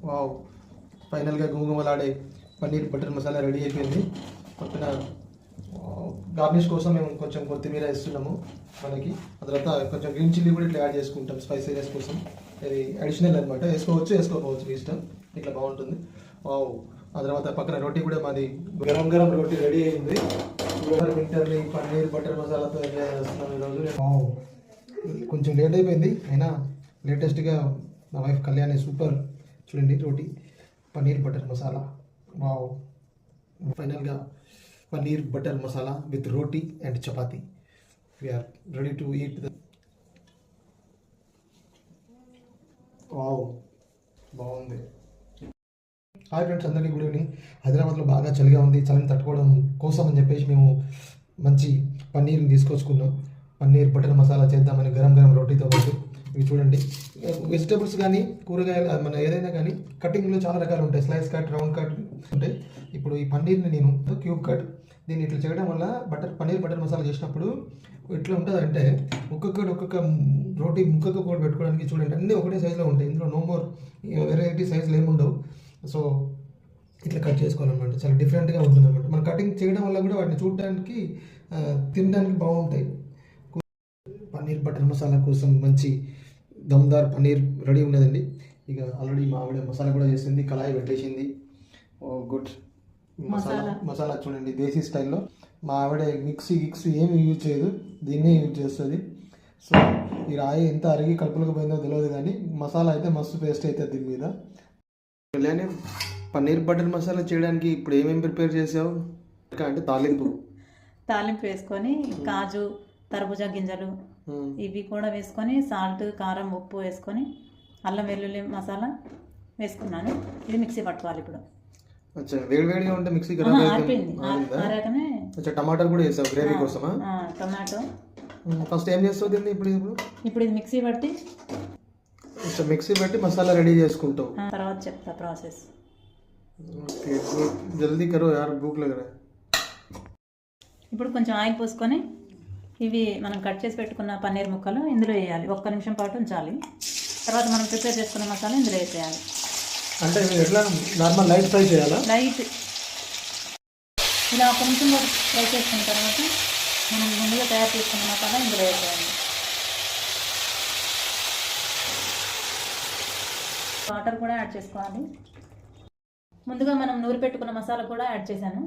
Wow, ఫైనల్గా గుమగుమలాడే paneer butter masala ready అయిపోయింది. పక్కన గార్నిష్ కోసం మేము కొంచెం కొత్తిమీర వేస్తున్నాము మనకి. ఆ తర్వాత కొంచెం గ్రీన్ చిల్లీ కూడా ఇట్లా యాడ్ చేసుకుంటాం స్పైసీనెస్ కోసం. ఇది అడిషనల్ అనమాట, వేసుకోకపోవచ్చు మీ ఇష్టం, ఇట్లా బాగుంటుంది. వావ్, ఆ తర్వాత పక్కన రోటీ కూడా మాది గరం గరం రోటీ రెడీ అయింది. వింటర్ని పన్నీర్ బటర్ మసాలాతో ఎంజాయ్ చేస్తున్నాం ఈరోజు. వావ్, కొంచెం లేట్ అయిపోయింది, అయినా లేటెస్ట్గా నా వైఫ్ కళ్యాణి సూపర్. చూడండి, రోటీ పన్నీర్ బటర్ మసాలా. వావ్, ఫైనల్గా paneer butter masala with roti and chapati. We are ready to eat. Wow, బాగుంది. హాయ్ ఫ్రెండ్స్, అందరికీ గుడ్ ఈవినింగ్. హైదరాబాద్లో బాగా చలిగా ఉంది. చలిని తట్టుకోవడం కోసం అని చెప్పేసి మేము మంచి పన్నీర్ని తీసుకొచ్చుకున్నాం. పన్నీర్ బటర్ మసాలా చేద్దామని గరం గరం రోటీతో పాటు. ఇవి చూడండి, వెజిటేబుల్స్ కానీ కూరగాయలు మన ఏదైనా కానీ కటింగ్లో చాలా రకాలు ఉంటాయి. స్లైస్ కట్, రౌండ్ కట్ ఉంటాయి. ఇప్పుడు ఈ పన్నీర్ని నేను క్యూబ్ కట్, దీన్ని ఇట్లా చేయడం వల్ల పన్నీర్ బటర్ మసాలా చేసినప్పుడు ఎట్లా ఉంటుంది అంటే ఒక్కొక్క రోటీ ముక్కకు కూడా పెట్టుకోవడానికి చూడండి అన్నీ ఒకటే సైజులో ఉంటాయి. ఇందులో నో మోర్ వెరైటీ సైజులు ఏమి ఉండవు. సో ఇట్లా కట్ చేసుకోవాలన్నమాట, చాలా డిఫరెంట్గా ఉంటుంది అనమాట. మనం కటింగ్ చేయడం వల్ల కూడా వాటిని చూడడానికి తినడానికి బాగుంటాయి. పన్నీర్ బటర్ మసాలా కోసం మంచి దమ్దార్ పన్నీర్ రెడీ ఉన్నదండి. ఇక ఆల్రెడీ మా ఆవిడ మసాలా కూడా చేసింది, కళాయి పెట్టేసింది. ఓ గుడ్. మసాలా చూడండి, దేశీ స్టైల్లో. మా ఆవిడ మిక్సీ ఏమి యూజ్ చేయదు, దీన్నే యూజ్ చేస్తుంది. సో ఈ రాయి ఎంత అరిగి కలుపులకు పోయిందో తెలియదు, కానీ మసాలా అయితే మస్తు పేస్ట్ అవుతుంది దీని మీద. కళ్యాణి, పన్నీర్ బటర్ మసాలా చేయడానికి ఇప్పుడు ఏమేమి ప్రిపేర్ చేసావు అంటే? తాలింపు వేసుకొని కాజు, తర్బూజా గింజలు ఇవి కూడా వేసుకొని సాల్ట్, కారం, ఉప్పు వేసుకొని అల్లం వెల్లుల్లి మసాలా వేసుకున్నాను. ఇది మిక్సీ పట్టుకోవాలి ఇప్పుడు. వేడిగా ఉంటే మిక్సీ ఆరాకనే. టమాటాలు కూడా వేసావు గ్రేవీ కోసమా? టమాటో ఫస్ట్ ఏం చేస్తావు దీన్ని? ఇప్పుడు ఇది మిక్సీ బట్టి మసాలా రెడీ చేసుకుంటావు. తర్వాత చెప్తా ప్రాసెస్. ఓకే, జల్దీ కరో యార్, భూక్ లగ్ రహా హై. ఇప్పుడు కొంచెం ఆయిల్ పోసుకొని ఇవి మనం కట్ చేసి పెట్టుకున్న పన్నీర్ ముక్కలు ఇందులో వేయాలి. 1 నిమిషం పాటు ఉంచాలి. తర్వాత మనం ప్రిపేర్ చేసుకున్న మసాలా ఇందులో వేసేయాలి. అంటే ఎట్లా నార్మల్ లైట్ ఫ్రై చేయాలా? లైట్ ఇలా 1 నిమిషం పాటు ఫ్రై చేసుకున్న తర్వాత మనం ముందుగా తయారు చేసుకున్న మసాలా ఇందులో వేసేయాలి. వాటర్ కూడా యాడ్ చేసుకోవాలి. ముందుగా మనం నూరి పెట్టుకున్న మసాలా కూడా యాడ్ చేశాను.